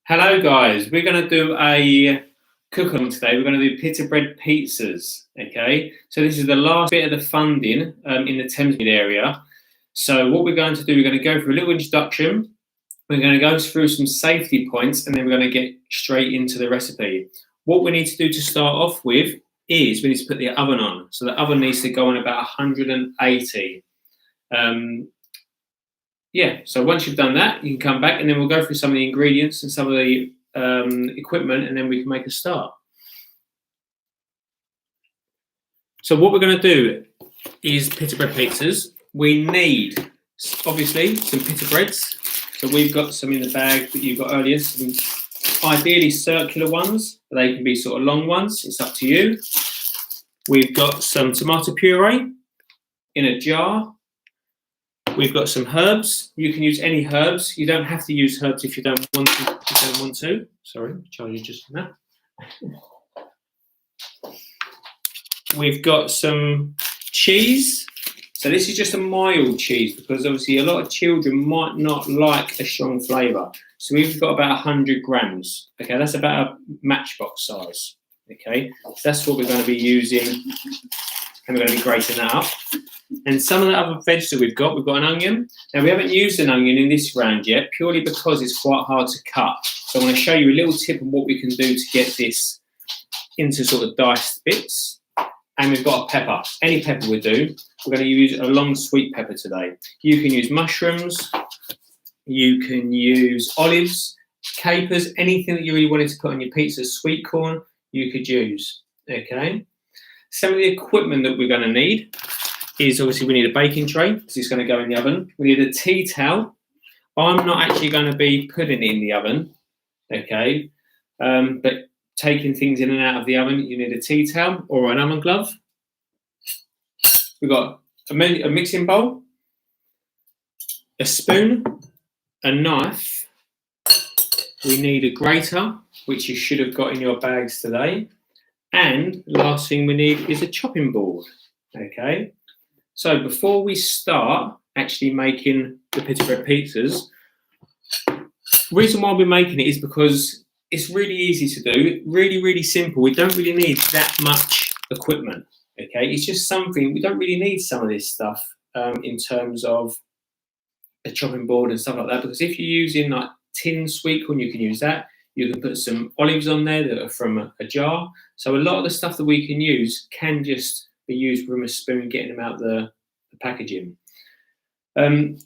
Hello guys, we're going to do a cook-along today. We're going to do pita bread pizzas, okay? So this is the last bit of the funding in the Thames area. So what we're going to do, we're going to go through a little introduction. We're going to go through some safety points and then we're going to get straight into the recipe. What we need to do to start off with is we need to put the oven on. So the oven needs to go on about 180. So once you've done that, you can come back and then we'll go through some of the ingredients and some of the equipment and then we can make a start. So what we're going to do is pita bread pizzas. We need, obviously, some pita breads. So we've got some in the bag that you've got earlier, some ideally circular ones, but they can be sort of long ones. It's up to you. We've got some tomato puree in a jar. We've got some herbs. You can use any herbs. You don't have to use herbs if you don't want to. Sorry, Charlie, just that. We've got some cheese. So this is just a mild cheese because obviously a lot of children might not like a strong flavour. So we've got about 100 grams. Okay, that's about a matchbox size. Okay, so that's what we're going to be using, and we're going to be grating that up. And some of the other vegetables we've got an onion. Now we haven't used an onion in this round yet, purely because it's quite hard to cut. So I'm going to show you a little tip on what we can do to get this into sort of diced bits. And we've got a pepper. Any pepper we do. We're going to use a long sweet pepper today. You can use mushrooms. You can use olives, capers, anything that you really wanted to put on your pizza, sweet corn, you could use. Okay. Some of the equipment that we're going to need is obviously we need a baking tray because it's going to go in the oven. We need a tea towel. I'm not actually going to be putting it in the oven, okay? But taking things in and out of the oven, you need a tea towel or an almond glove. We've got a mixing bowl, a spoon, a knife. We need a grater, which you should have got in your bags today. And the last thing we need is a chopping board, okay? So before we start actually making the pita bread pizzas, the reason why we're making it is because it's really easy to do, really, really simple. We don't really need that much equipment, okay? It's just something, we don't really need some of this stuff in terms of a chopping board and stuff like that, because if you're using like tin sweet corn, you can use that. You can put some olives on there that are from a jar. So a lot of the stuff that we can use can just be used from a spoon, getting them out the packaging. And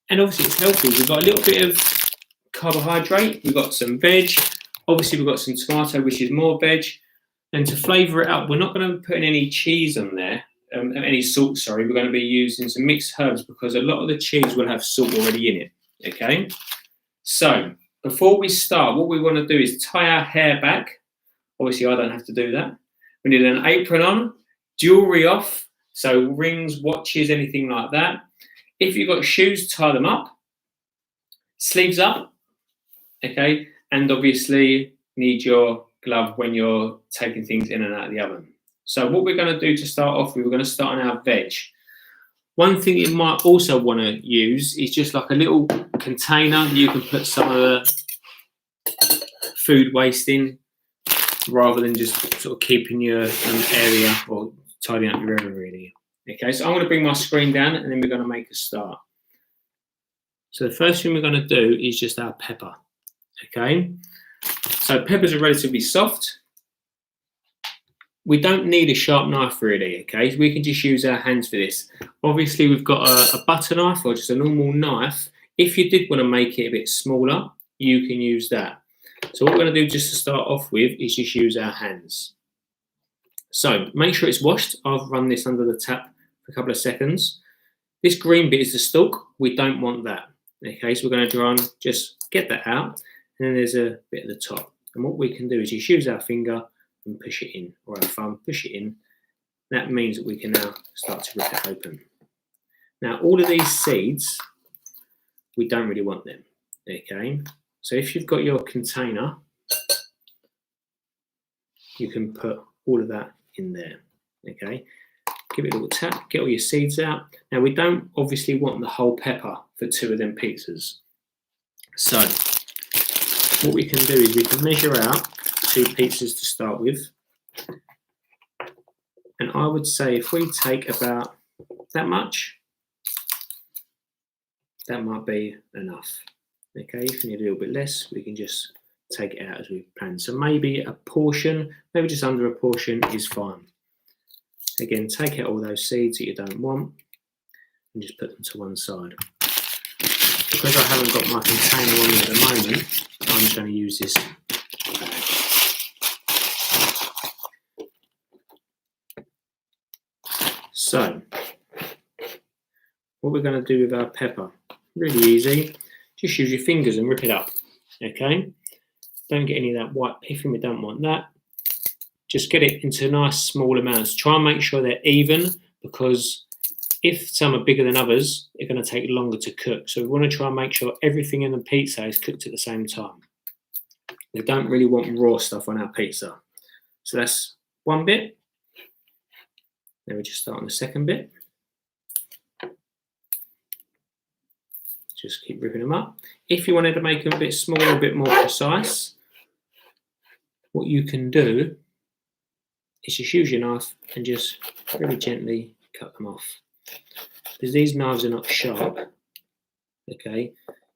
obviously it's healthy. We've got a little bit of carbohydrate. We've got some veg. Obviously we've got some tomato, which is more veg. And to flavour it up, we're not going to be putting any cheese on there, any salt, sorry. We're going to be using some mixed herbs because a lot of the cheese will have salt already in it, okay? So before we start, what we want to do is tie our hair back. Obviously I don't have to do that. We need an apron on, jewellery off, so rings, watches, anything like that. If you've got shoes, tie them up. Sleeves up, okay? And obviously need your glove when you're taking things in and out of the oven. So what we're going to do to start off with, we're going to start on our veg. One thing you might also want to use is just like a little container that you can put some of the food waste in, rather than just sort of keeping your area or tidying up your area really. Okay, so I'm going to bring my screen down and then we're going to make a start. So the first thing we're going to do is just our pepper. Okay, so peppers are relatively soft. We don't need a sharp knife really, okay? We can just use our hands for this. Obviously we've got a butter knife or just a normal knife. If you did want to make it a bit smaller, you can use that. So what we're going to do just to start off with is just use our hands. So make sure it's washed. I've run this under the tap for a couple of seconds. This green bit is the stalk. We don't want that. Okay, so we're going to try and just get that out. And then there's a bit at the top. And what we can do is just use our finger and push it in, or our thumb, push it in. That means that we can now start to rip it open. Now all of these seeds, we don't really want them. Okay. So if you've got your container, you can put all of that in there, okay? Give it a little tap, get all your seeds out. Now we don't obviously want the whole pepper for 2 of them pizzas. So what we can do is we can measure out 2 pizzas to start with. And I would say if we take about that much, that might be enough. Okay, if you need a little bit less, we can just take it out as we plan. So maybe a portion, maybe just under a portion is fine. Again, take out all those seeds that you don't want and just put them to one side. Because I haven't got my container on me at the moment, I'm just going to use this bag. So, what we're going to do with our pepper, really easy, just use your fingers and rip it up, okay? Don't get any of that white piffing, we don't want that. Just get it into nice small amounts. Try and make sure they're even, because if some are bigger than others, they're going to take longer to cook. So we want to try and make sure everything in the pizza is cooked at the same time. We don't really want raw stuff on our pizza. So that's one bit. Then we just start on the second bit. Just keep ripping them up. If you wanted to make them a bit smaller, a bit more precise, what you can do is just use your knife and just very gently cut them off. Because these knives are not sharp, okay,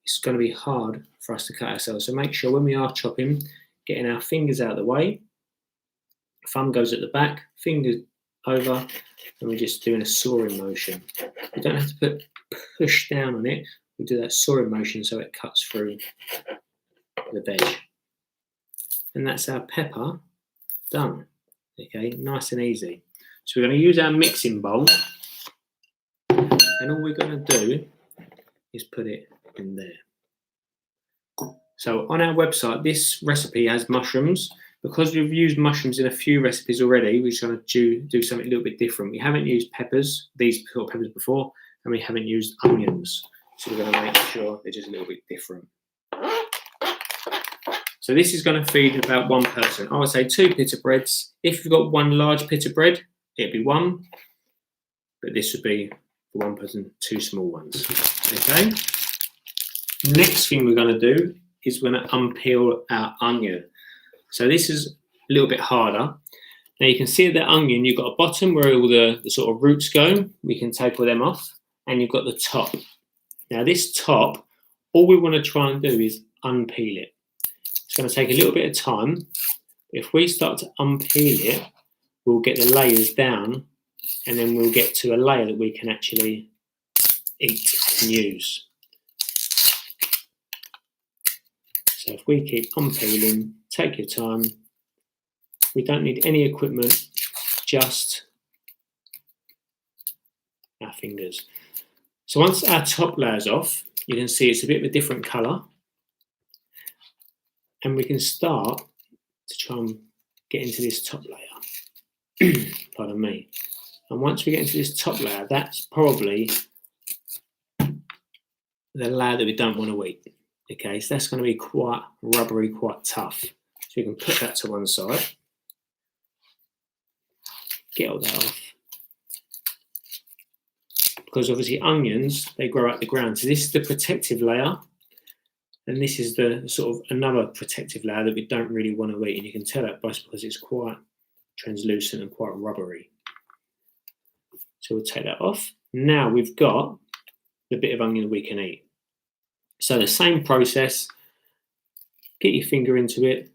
it's going to be hard for us to cut ourselves. So make sure when we are chopping, getting our fingers out of the way, thumb goes at the back, fingers over, and we're just doing a sawing motion. We don't have to push down on it. We do that sawing motion so it cuts through the veg. And that's our pepper done. Okay, nice and easy. So we're going to use our mixing bowl, and all we're going to do is put it in there. So on our website, this recipe has mushrooms. Because we've used mushrooms in a few recipes already, we're just going to do something a little bit different. We haven't used peppers, these sort of peppers before, and we haven't used onions. So we're going to make sure they're just a little bit different. So this is going to feed about one person. I would say 2 pita breads. If you've got 1 large pita bread, it'd be 1. But this would be for 1 person, 2 small ones. Okay. Next thing we're going to do is we're going to unpeel our onion. So this is a little bit harder. Now you can see the onion, you've got a bottom where all the sort of roots go. We can take all them off. And you've got the top. Now this top, all we want to try and do is unpeel it. It's going to take a little bit of time. If we start to unpeel it, we'll get the layers down, and then we'll get to a layer that we can actually eat and use. So if we keep unpeeling, take your time. We don't need any equipment, just our fingers. So once our top layer's off, you can see it's a bit of a different colour. And we can start to try and get into this top layer. Pardon me. And once we get into this top layer, that's probably the layer that we don't want to eat. Okay, so that's going to be quite rubbery, quite tough. So we can put that to one side. Get all that off. Because obviously onions, they grow out the ground. So this is the protective layer. And this is the sort of another protective layer that we don't really want to eat. And you can tell that because it's quite translucent and quite rubbery. So we'll take that off. Now we've got the bit of onion that we can eat. So the same process, get your finger into it.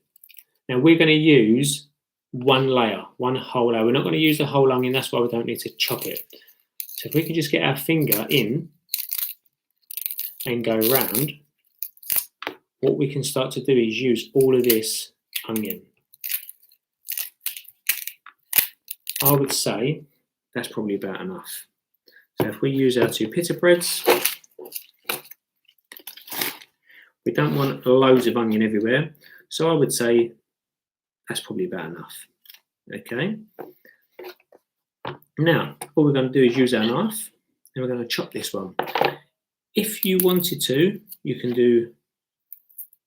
Now we're going to use 1 layer, 1 whole layer. We're not going to use the whole onion, that's why we don't need to chop it. So if we can just get our finger in and go round, what we can start to do is use all of this onion. I would say that's probably about enough. So if we use our 2 pita breads, we don't want loads of onion everywhere. So I would say that's probably about enough. Okay. Now, all we're going to do is use our knife and we're going to chop this one. If you wanted to, you can do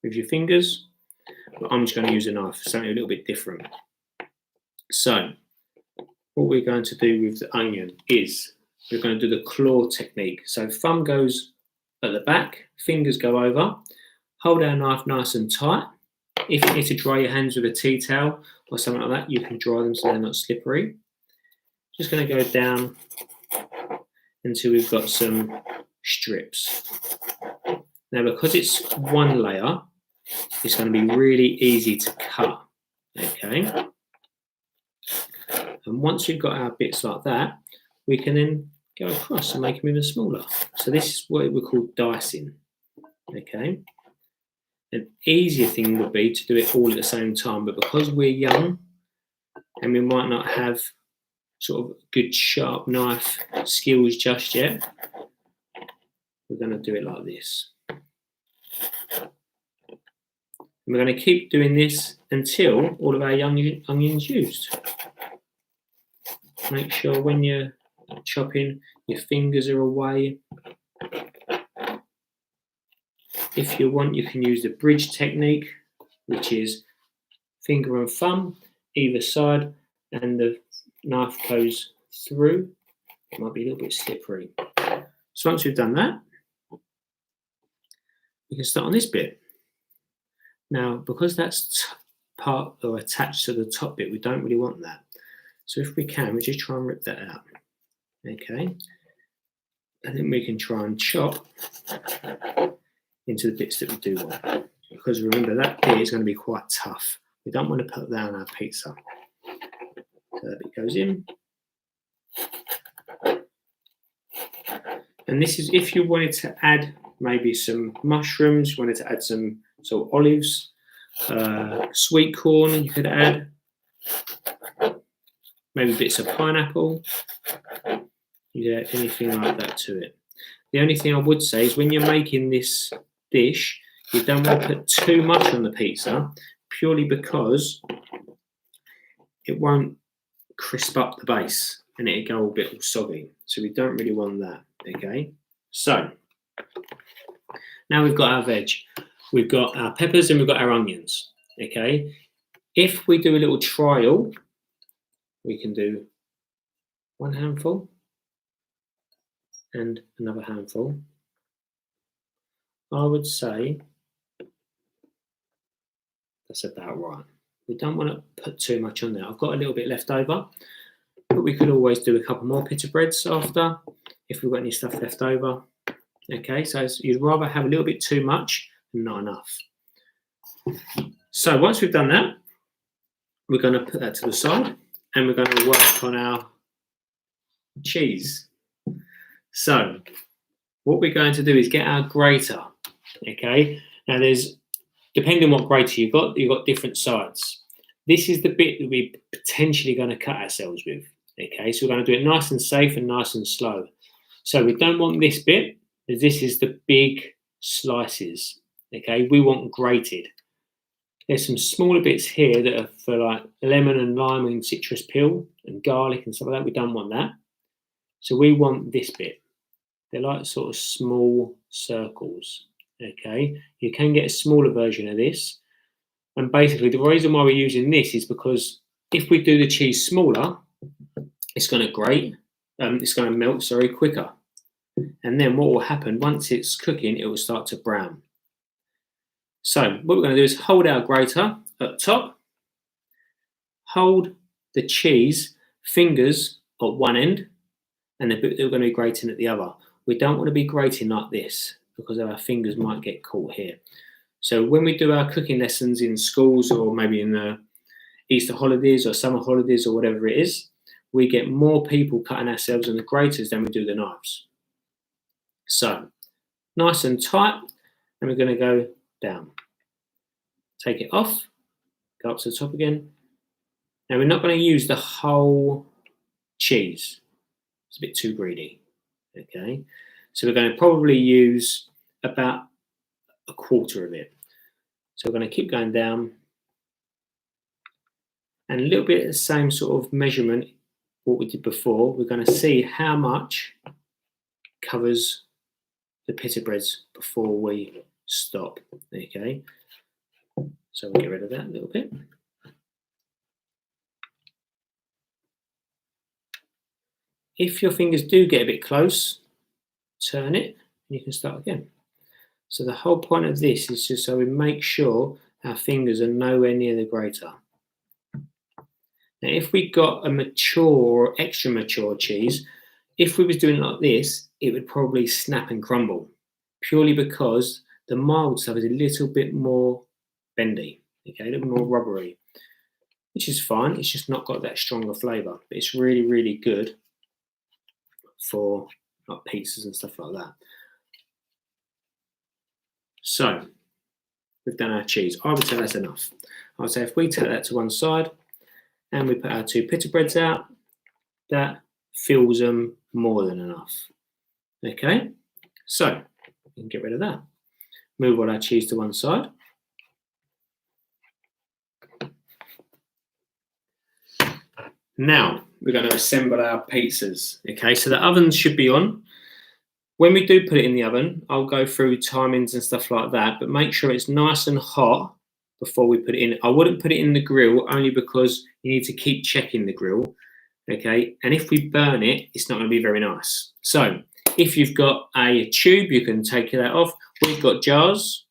with your fingers, but I'm just going to use a knife, something a little bit different. So, what we're going to do with the onion is we're going to do the claw technique. So, thumb goes at the back, fingers go over, Hold our knife nice and tight. If you need to dry your hands with a tea towel or something like that, you can dry them so they're not slippery. Just going to go down until we've got some strips. Now, because it's one layer, it's going to be really easy to cut, okay? And once we've got our bits like that, we can then go across and make them even smaller. So this is what we call dicing, okay? An easier thing would be to do it all at the same time, but because we're young and we might not have sort of good sharp knife skills just yet, we're going to do it like this. And we're going to keep doing this until all of our young onions used. Make sure when you're chopping, your fingers are away. If you want, you can use the bridge technique, which is finger and thumb either side, and the knife goes through. It might be a little bit slippery. So once we've done that, we can start on this bit. Now, because that's part or attached to the top bit, we don't really want that. So if we can, we just try and rip that out, okay? And then we can try and chop into the bits that we do want. Because remember, that bit is going to be quite tough. We don't want to put that on our pizza. So that bit goes in. And this is if you wanted to add maybe some mushrooms, you wanted to add some sort of olives, sweet corn you could add, maybe bits of pineapple, yeah, anything like that to it. The only thing I would say is when you're making this dish, you don't want to put too much on the pizza, purely because it won't crisp up the base and it'll go a bit all soggy. So we don't really want that, okay? So now we've got our veg. We've got our peppers and we've got our onions, okay? If we do a little trial, we can do one handful and another handful. I would say that's about right. We don't want to put too much on there. I've got a little bit left over, but we could always do a couple more pita breads after if we've got any stuff left over. Okay, so you'd rather have a little bit too much than not enough. So once we've done that, we're going to put that to the side and we're going to work on our cheese. So what we're going to do is get our grater. Okay, now there's, depending on what grater you've got different sides. This is the bit that we're potentially going to cut ourselves with. Okay, so we're going to do it nice and safe and nice and slow. So we don't want this bit, because this is the big slices. Okay, we want grated. There's some smaller bits here that are for like lemon and lime and citrus peel and garlic and stuff like that. We don't want that. So we want this bit. They're like sort of small circles. Okay, you can get a smaller version of this. And basically the reason why we're using this is because if we do the cheese smaller, it's going to grate, it's going to melt, quicker. And then what will happen, once it's cooking, it will start to brown. So what we're going to do is hold our grater at top, hold the cheese fingers at one end, and the bit that we're going to be grating at the other. We don't want to be grating like this because our fingers might get caught here. So when we do our cooking lessons in schools or maybe in the Easter holidays or summer holidays or whatever it is, we get more people cutting ourselves on the graters than we do the knives. So nice and tight, and we're going to go down. Take it off, go up to the top again. Now we're not going to use the whole cheese. It's a bit too greedy. Okay, so we're going to probably use about a quarter of it. So we're going to keep going down, and a little bit of the same sort of measurement what we did before. We're going to see how much covers the pita breads before we stop. Okay, so we'll get rid of that a little bit. If your fingers do get a bit close, turn it and you can start again. So the whole point of this is just so we make sure our fingers are nowhere near the grater. Now, if we got a mature or extra mature cheese, if we was doing it like this, it would probably snap and crumble, purely because the mild stuff is a little bit more bendy, okay, a little more rubbery, which is fine. It's just not got that stronger flavour, but it's really, really good for like pizzas and stuff like that. So we've done our cheese. I would say that's enough. I would say if we take that to one side and we put our 2 pita breads out, that fills them more than enough. Okay, so we can get rid of that. Move all our cheese to one side. Now we're going to assemble our pizzas. Okay, so the oven should be on. When we do put it in the oven, I'll go through timings and stuff like that, but make sure it's nice and hot before we put it in. I wouldn't put it in the grill only because you need to keep checking the grill. Okay, and if we burn it, it's not going to be very nice. So if you've got a tube, you can take that off. We've got jars.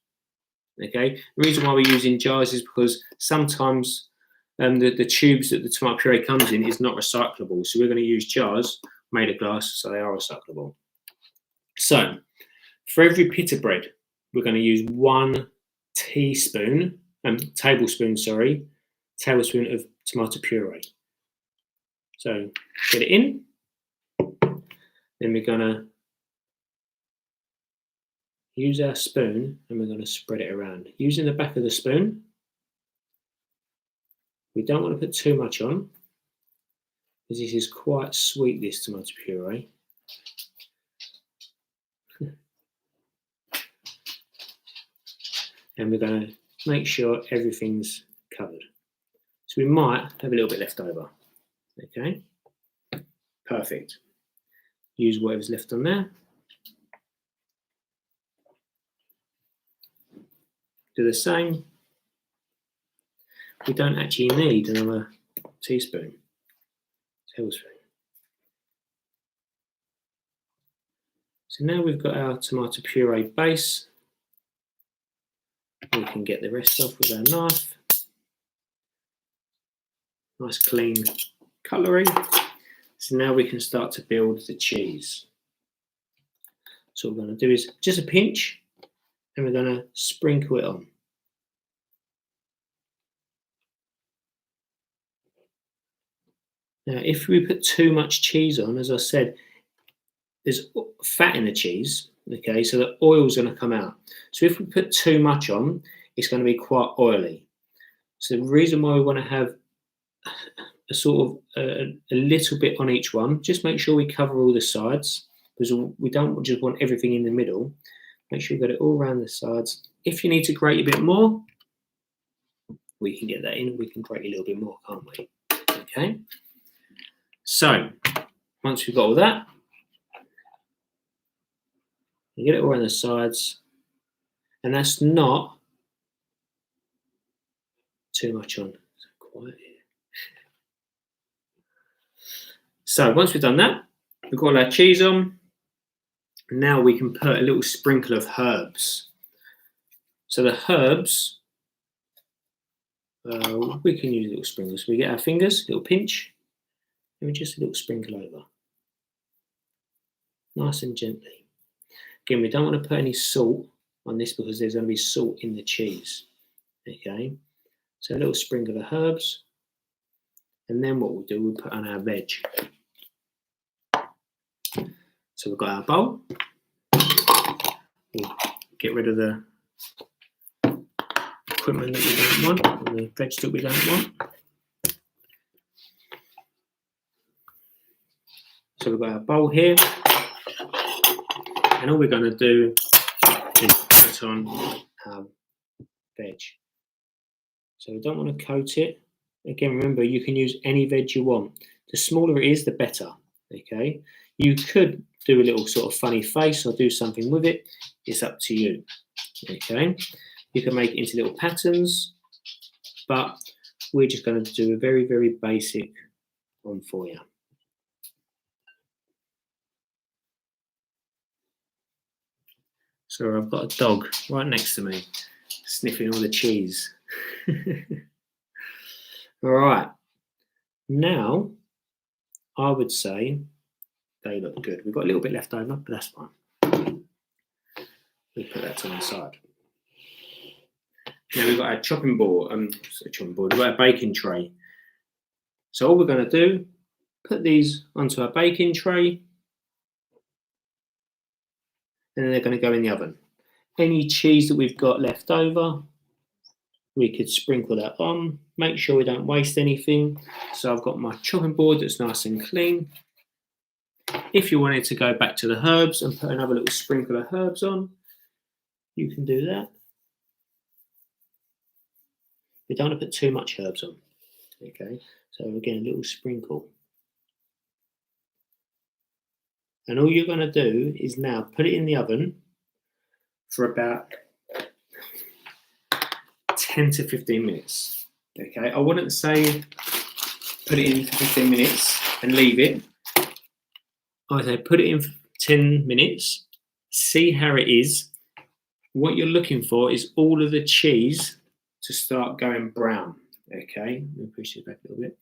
Okay, the reason why we're using jars is because sometimes the tubes that the tomato puree comes in is not recyclable. So we're going to use jars made of glass, so they are recyclable. So for every pita bread, we're going to use 1 tablespoon of tomato puree. So get it in. Then we're going to use our spoon and we're going to spread it around. Using the back of the spoon, we don't want to put too much on because this is quite sweet, this tomato puree. And we're going to make sure everything's covered. So we might have a little bit left over. Okay, perfect. Use whatever's left on there. Do the same. We don't actually need another tablespoon. So now we've got our tomato puree base. We can get the rest off with our knife. Nice clean cutlery. So now we can start to build the cheese. So what we're going to do is just a pinch and we're going to sprinkle it on. Now, if we put too much cheese on, as I said, there's fat in the cheese, okay, so the oil's going to come out. So if we put too much on, it's going to be quite oily. So the reason why we want to have a sort of a little bit on each one, just make sure we cover all the sides, because we don't just want everything in the middle. Make sure we've got it all around the sides. If you need to grate a bit more, we can get that in. We can grate a little bit more, can't we? Okay. So once we've got all that, you get it all around the sides, and that's not too much on. So quiet here. So once we've done that, we've got our cheese on. Now we can put a little sprinkle of herbs. So the herbs, we can use little sprinkles. So we get our fingers, a little pinch, and just a little sprinkle over. Nice and gently. Again, we don't want to put any salt on this because there's going to be salt in the cheese. Okay, so a little sprinkle of herbs. And then what we'll do, we'll put on our veg. So we've got our bowl. We'll get rid of the equipment that we don't want, or the veg that we don't want. So we've got our bowl here. And all we're going to do is put on our veg. So we don't want to coat it. Again, remember, you can use any veg you want. The smaller it is, the better. Okay, you could do a little sort of funny face or do something with it. It's up to you. Okay, you can make it into little patterns, but we're just going to do a very, very basic one for you. So So I've got a dog right next to me, sniffing all the cheese. All right. Now, I would say they look good. We've got a little bit left over, but that's fine. We put that to one side. Now we've got our chopping board. We've got our baking tray. So all we're going to do, put these onto our baking tray, and then they're going to go in the oven. Any cheese that we've got left over, we could sprinkle that on. Make sure we don't waste anything. So I've got my chopping board that's nice and clean. If you wanted to go back to the herbs and put another little sprinkle of herbs on, you can do that. We don't want to put too much herbs on. Okay, so again, a little sprinkle. And all you're going to do is now put it in the oven for about 10 to 15 minutes. Okay, I wouldn't say put it in for 15 minutes and leave it. I would say put it in for 10 minutes, see how it is. What you're looking for is all of the cheese to start going brown. Okay, let me push it back a little bit.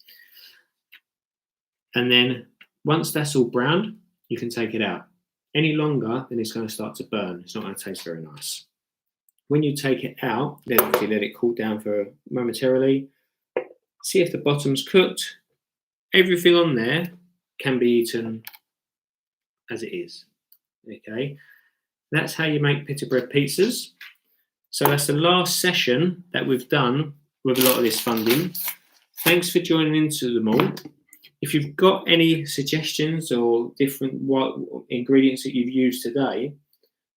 And then once that's all browned, you can take it out. Any longer, then it's going to start to burn. It's not going to taste very nice. When you take it out, then obviously let it cool down for momentarily. See if the bottom's cooked. Everything on there can be eaten as it is. Okay, that's how you make pita bread pizzas. So that's the last session that we've done with a lot of this funding. Thanks for joining into them all. If you've got any suggestions or different ingredients that you've used today,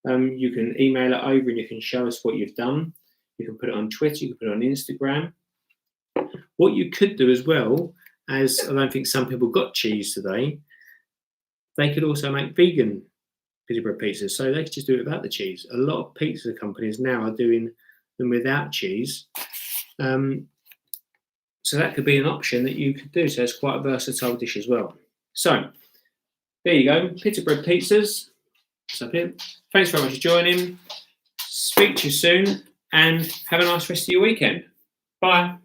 you can email it over and you can show us what you've done. You can put it on Twitter, you can put it on Instagram. What you could do as well, as I don't think some people got cheese today, they could also make vegan pita bread pizzas. So they could just do it without the cheese. A lot of pizza companies now are doing them without cheese. So that could be an option that you could do. So it's quite a versatile dish as well. So there you go, pita bread pizzas. That's up here. Thanks very much for joining. Speak to you soon and have a nice rest of your weekend. Bye.